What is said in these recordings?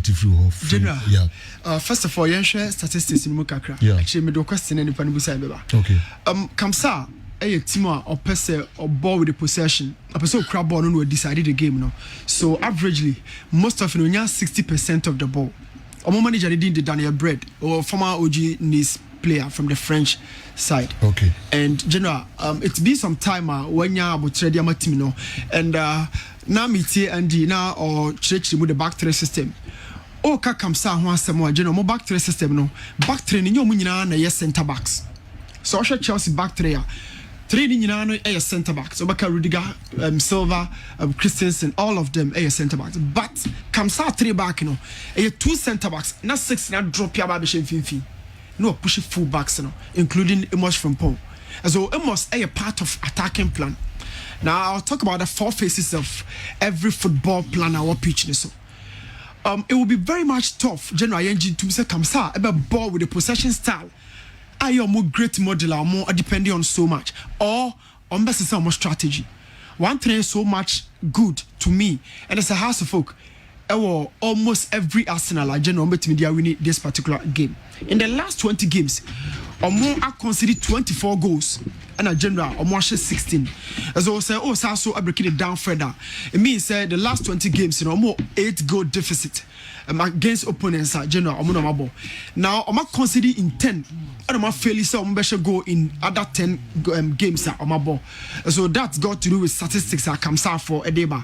General, first of all, you share statistics in Accra. Actually, me do question any pan busa beba. Okay. Kamsar, a team or person or ball with the possession. A person crab ball no decided the game no. So averagely, most of you 60% of the ball. Or more manager did the Daniel Bread or former OG Nice player from the French side. Okay. And General, it's been some time when you about trade your team no, and now me and now or church with the back three system. Oh, Kamsar who has some more general back three system no. Back three ni nyomu nyina na yes center backs. So Chelsea back three ni nyina no a center backs. So Baka Rudiger, Silva, Christensen, all of them a center backs. But Kamsar three back no, a two center backs. Not six na drop ya baby finfi. No push full backs no, including Amos from Paul. So Amos a part of attacking plan. Now I'll talk about the four phases of every football plan our pitch so. It will be very much tough, General Yenji, to say Kamsar about ball with the possession style. Are you more great model or more depending on so much, or on best more strategy? One thing is so much good to me, and it's a house of folk. Almost every Arsenal General media winning this particular game. In the last 20 games, Omo are considered 24 goals and a general Omo 16. As I say, so I break it down further. It means the last 20 games, Omo 8-goal deficit against opponents general Omo Mabo. Now Omo considered in 10. And Omo fairly say Omo go in other 10 games Omo. So that's got to do with statistics Kamsar for Edeba.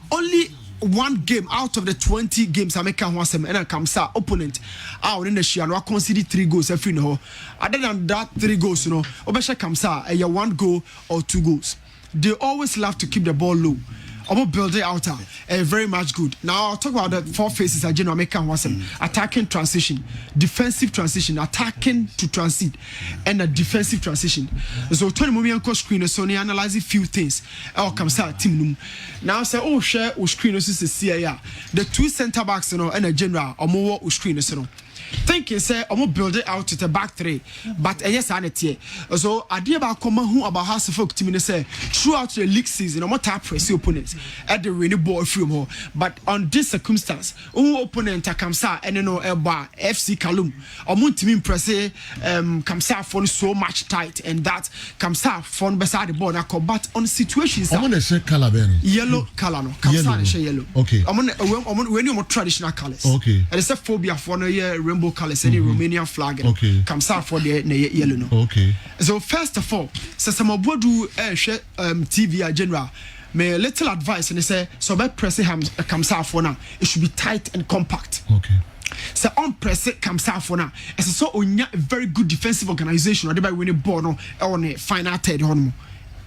Only one game out of the 20 games I make once and Kamsar opponent out in the Shiano conceded 3 goals every no. Other than that 3 goals, Obesha Kamsar a 1 goal or 2 goals. They always love to keep the ball low. I'm build it out very much good. Now I'll talk about the 4 phases I generally make once attacking transition, defensive transition, attacking to transit, and a defensive transition. So 20 moment screen so they analyze a few things. Kamsar team now say share screen is the 2 center backs and a general or more screen thinking say build it out to the back 3 but yes anity so idea about common who about house folk team say throughout the league season tap press opponents at the rainy ball from home but on this circumstance opponent Kamsar and no FC Kalum team press Kamsar for so much tight and that Kamsar for beside the ball but on situations I'm gonna say color yellow color no Kamsar say yellow okay when you traditional colors okay and it's a phobia for no year rainbow colors, any Romanian flag, okay. Kamsar for the yellow. No. Okay. So first of all, so some of do TV general. My little advice and they say so by pressing Kamsar for now, it should be tight and compact. Okay. So on press it Kamsar for now. It's so a very good defensive organization. Or they by winning ball on a final third horn,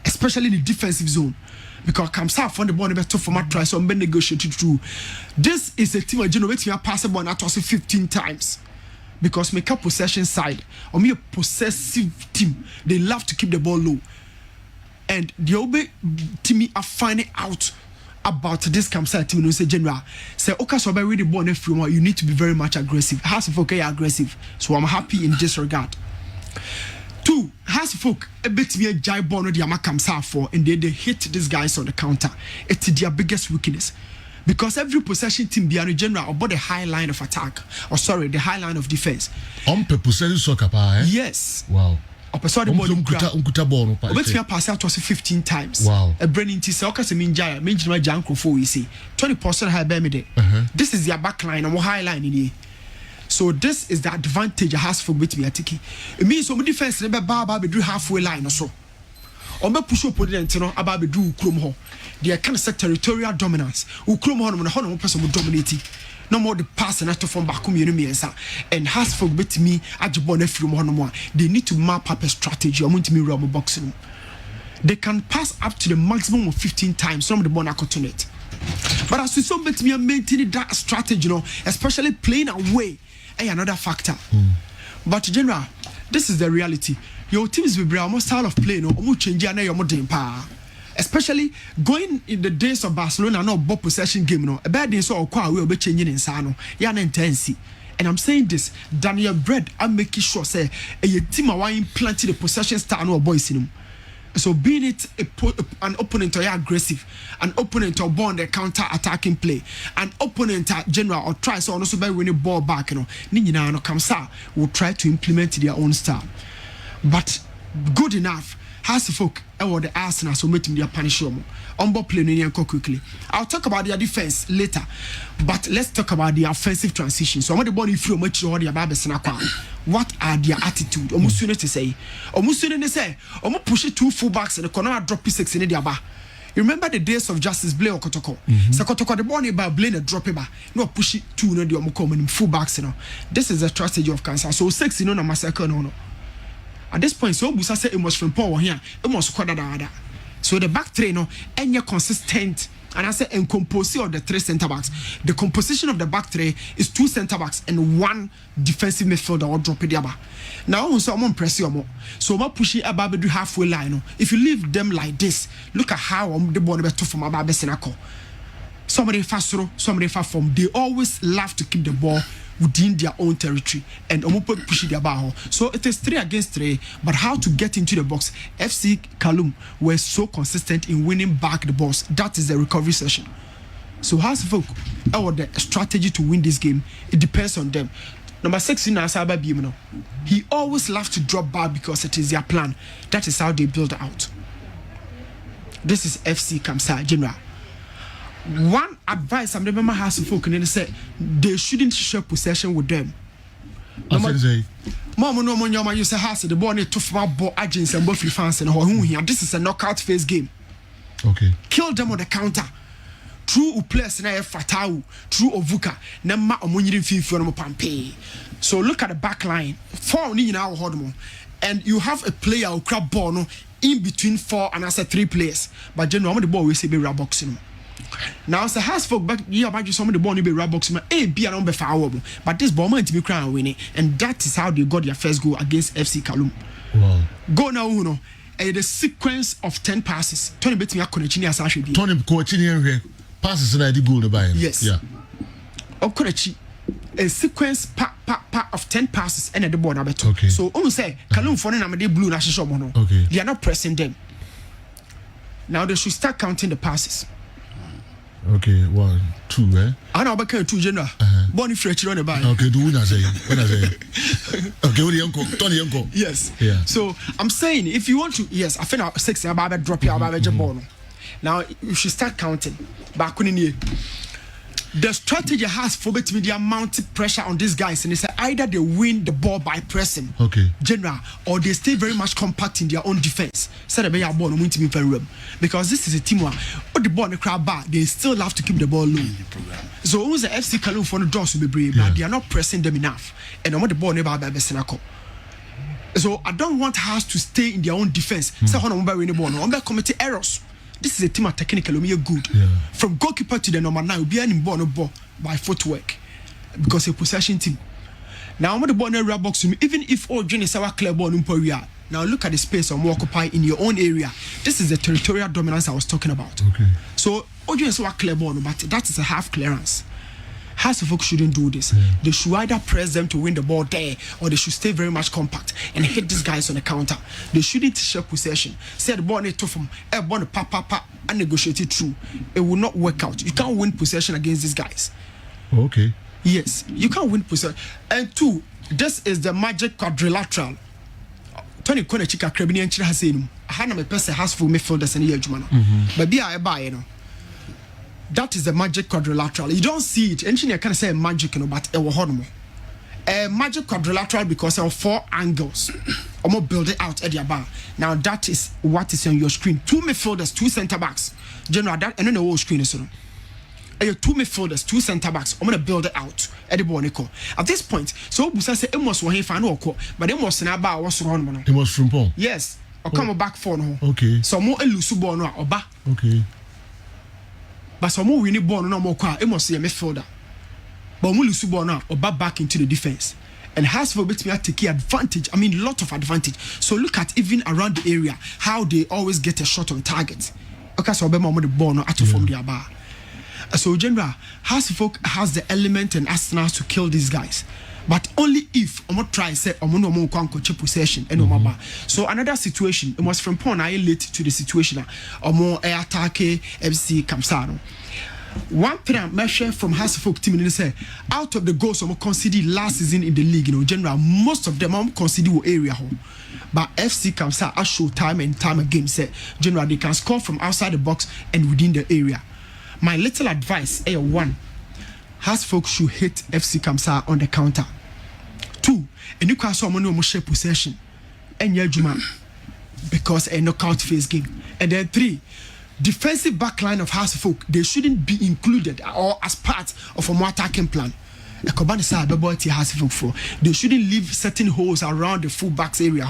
especially in the defensive zone. Because Kamsar for the ball better for my try so I'm negotiated through. This is a team I generate me pass the ball not 15 times. Because make a possession side or me a possessive team, they love to keep the ball low. And the Obe team are finding out about this Kamsar team. Say general, say okay, so by the ball you need to be very much aggressive. Has folk aggressive, so I'm happy in this regard. 2 has folk a bit me a jibe ball no the Kamsar for and they hit these guys on the counter. It's their biggest weakness. Because every possession team be in general about the high line of attack or the high line of defense. On per possession soccer yes. Wow. Opposite the ball but me pass out 15 times. Wow. A branding T soccer se minjaya minjima janko for we say 20% high be me there. This is their back line and high line in here. So this is the advantage I has for with me atiki. It means some defense never baba be do halfway line or so. Or me push opponent no about be do ukrom ho. They kind of set territorial dominance. Ukrom ho no ho person will dominate. No more the pass and after from back and has for with me ajibon from ho no more. They need to map up a strategy. I want me run boxing. They can pass up to the maximum of 15 times. Some of the ball opportunity. But as we saw with me maintaining that strategy, especially playing away. Another factor. But general, this is the reality. Your teams will be almost style of play, especially going in the days of Barcelona, no ball possession game, a bad day so will be changing in Sano. Intensity. And I'm saying this, Daniel Bread, I'm making sure say a team are implanting the possession style no boys in them. So being it an opponent or aggressive, an opponent or born the counter attacking play, an opponent general or try so also by winning ball back, you know, Nina no Kamsar will try to implement their own style. But good enough has the folk or the Arsenal so meeting their punish on ball play quickly. I'll talk about their defense later, but let's talk about the offensive transition. So I'm the body feel much or the what are their attitude? Almost soon to say, almost soon to say, almost push it 2 fullbacks and the corner drop P6 in the aba. You remember the days of Justice Blair or Kotoko? So Kotoko the ball by Blaine and drop it back. No push it 2 no the common fullbacks, you know. This is the strategy of Cancer. So 6 no massacre no. At this point, so Busa said it was from Paul here, it was quite a. So the back three no any consistent. And I say in composition of the 3 centre backs, the composition of the back 3 is 2 centre backs and 1 defensive midfielder or drop it there. Now so I'm press you so I'm pushing about the halfway line. If you leave them like this, look at how the ball better from about Bessenako. Somebody fast through, somebody far from. They always love to keep the ball within their own territory and push their ball. So it is 3 against 3, but how to get into the box? FC Kalum were so consistent in winning back the balls. That is the recovery session. So how's folk or the strategy to win this game? It depends on them. Number 6 in Asaba Bimino. He always loves to drop back because it is their plan. That is how they build out. This is FC Kamsar General. One advice I'm remember has to folk and they say they shouldn't share possession with them. Mama no money you say has the ball need to from ball agents and both fans and who here. This is a knockout phase game. Okay. Kill them on the counter. True players na fatau, true ovuka, na ma omonyirin fifi no pampe. So look at the back line. 4 ni na hold mo. And you have a player who grab ball no in between 4 and I said 3 players. But generally the ball we say be boxing. Now so has folk back here about some of the ball be boxing be an foul. But this ball might be crown winning, and that is how they got their first goal against FC Kalum. Wow. Go now Uno. The sequence of 10 passes. Tony bet me a connection as I should be. Tony coaching here passes and I did goal to buy him. Yes. Yeah. Okorechi. A sequence of 10 passes and at the ball. Okay. So say Kalum for them they blue national mono. Okay. They are not pressing them. Now they should start counting the passes. Okay, 1, 2, eh? I know about 2 general. Bonnie Fletcher on the buy. Okay, do when I say. Okay, what the uncle? Tony uncle. Yes. Yeah. So I'm saying if you want to, yes, I think 6 about drop your about ball. Now you should start counting. Back in the the strategy has for between the amount of pressure on these guys, and it's either they win the ball by pressing, okay, general, or they stay very much compact in their own defense. So they ball no to be very well, because this is a team where the ball the crowd back, they still have to keep the ball low. So almost the FC Kalum for the draws will be brave, but they are not pressing them enough, and I want the ball never by Bessenako. So I don't want us to stay in their own defense. So how no win the ball, no committee errors. This is a team of technical good. Yeah. From goalkeeper to the number 9, will be any ball by footwork because a possession team. Now I'm the ball in the box even if all Junior is our clear ball in Perea. Now look at the space I'm occupy in your own area. This is the territorial dominance I was talking about. Okay. So all Junior is our clear ball, but that is a half clearance. Half of folks shouldn't do this. Yeah. They should either press them to win the ball there, or they should stay very much compact and hit these guys on the counter. They shouldn't share possession. Say the ball need to from a ball and negotiate it through. It will not work out. You can't win possession against these guys. Okay. Yes, you can't win possession. And 2, this is the magic quadrilateral. Tony Konechika Krebinian has seen. Hana me person has full midfielders and year Jumana. But be I buy, you know. That is the magic quadrilateral. You don't see it. Engineer can say magic, you know, but it will hold more. A magic quadrilateral because of 4 angles. I'm gonna build it out at your bar. Now that is what is on your screen. 2 midfielders, 2 centre backs. General that and then the whole screen is on. 2 midfielders, 2 centre backs. I'm gonna build it out at the Bonico. At this point, so Busa say it must one fan or but it must not about what's wrong. It was from Paul. Yes. Or come back for no. Okay. So more elusible no or ba. Okay. But some more winning ball no more car, it must be a midfielder. But we lose ball now or back into the defense. And has for bit me take advantage. I mean, lot of advantage. So look at even around the area how they always get a shot on target. Okay, so the ball no actually from their bar. So general has folk has the element and arsenal to kill these guys. but only if omo try say omo no omo kwanko possession and omo. So another situation, it was from Pon I late to the situation omo attack FC Kamsar. One thing I measure from Hasselhoff team in say out of the goals omo conceded last season in the league, general most of them omo conceded area home. But FC Kamsar has show time and time again say general they can score from outside the box and within the area. My little advice is one, Hasselhoff should hit FC Kamsar on the counter. 2, and you can saw money almost share possession and Juma because a knockout phase game. And then 3, defensive backline of Hasselhoff, they shouldn't be included or as part of a more attacking plan. They shouldn't leave certain holes around the full backs area.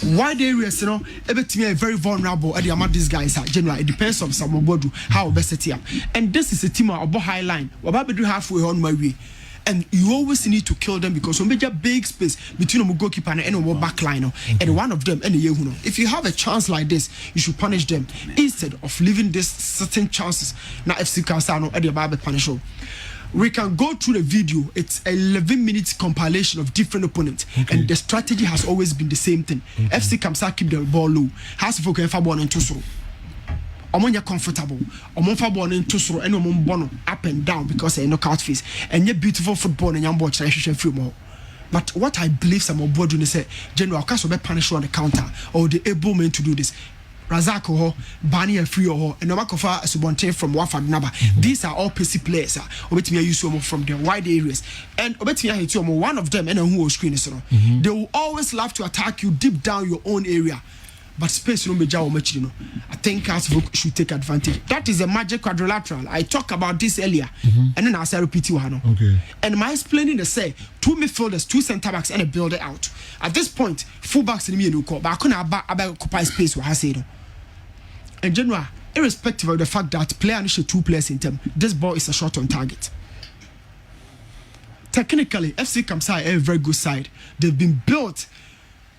Wide areas, everything are very vulnerable. At the amount these guys are generally it depends on some of how best set up. And this is a team of high line. What about do halfway on my way? And you always need to kill them because we make a big space between the goalkeeper and the back line. And one of them, if you have a chance like this, you should punish them instead of leaving these certain chances. Now, FC Kamsar at the Bible punish. We can go through the video. It's a 11-minute compilation of different opponents, and the strategy has always been the same thing. FC Kamsar keep the ball low. Has to focus on ball into throw. Omonya comfortable. Omonfa ball into throw and omon up and down because a knockout phase. And yet beautiful football and young boy try to free more. But what I believe some of board when say general cast be punish on the counter or the able men to do this. Razak ho, Bani and Free ho, and Nomakofa Subonte from Wafad Naba. These are all PC players. Obet me use from the wide areas. And Obet me hit one of them and who will screen is. They will always love to attack you deep down your own area. But space no meja much, I think Hasselhoff should take advantage. That is a magic quadrilateral. I talked about this earlier. And then I say repeat you. Okay. And my explaining the say 2 midfielders, 2 centre backs, and a builder out. At this point, full backs in me no call, but I couldn't occupy space what I said. In general, irrespective of the fact that player initial 2 players in term, this ball is a shot on target. Technically, FC Kamsar are a very good side. They've been built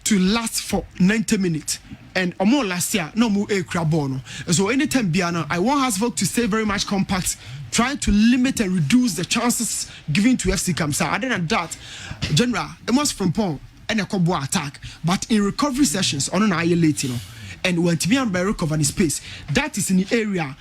to last for 90 minutes. And more last year, no more Accra ball. So anytime Biana, I want Hasselhoff to stay very much compact, trying to limit and reduce the chances given to FC Kamsar. Other than that, general, it must from Pong and a combo attack. But in recovery sessions, on an eye late, and when to be able to recover the space, that is in the area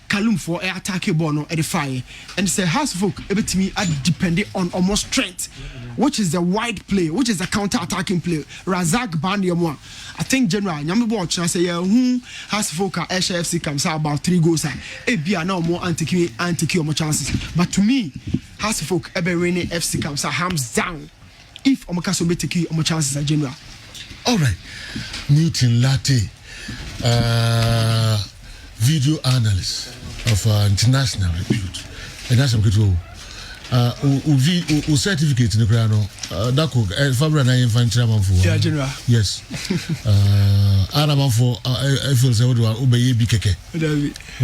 Kalum for air attack ball at the fire. And say Hasselhoff able to me depending on almost strength, which is the wide play, which is the counter attacking play. Razak Bandiamwa. I think general Nyami watch and say Hasselhoff FC Kamsar about 3 goals. Be now more anti-kill more chances. But to me, Hasselhoff ever winning FC Kamsar hands down. If Omakaso be taking more chances at general. All right, Newton Lartey. Video analyst of international repute. And that's some good certificate in the ground. That could Fabra and I find chairman for. Yeah, general. Yes. Anaman for I feel say what obey BKK.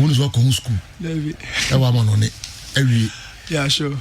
One is work on school. David. I want on it every. Yeah, sure.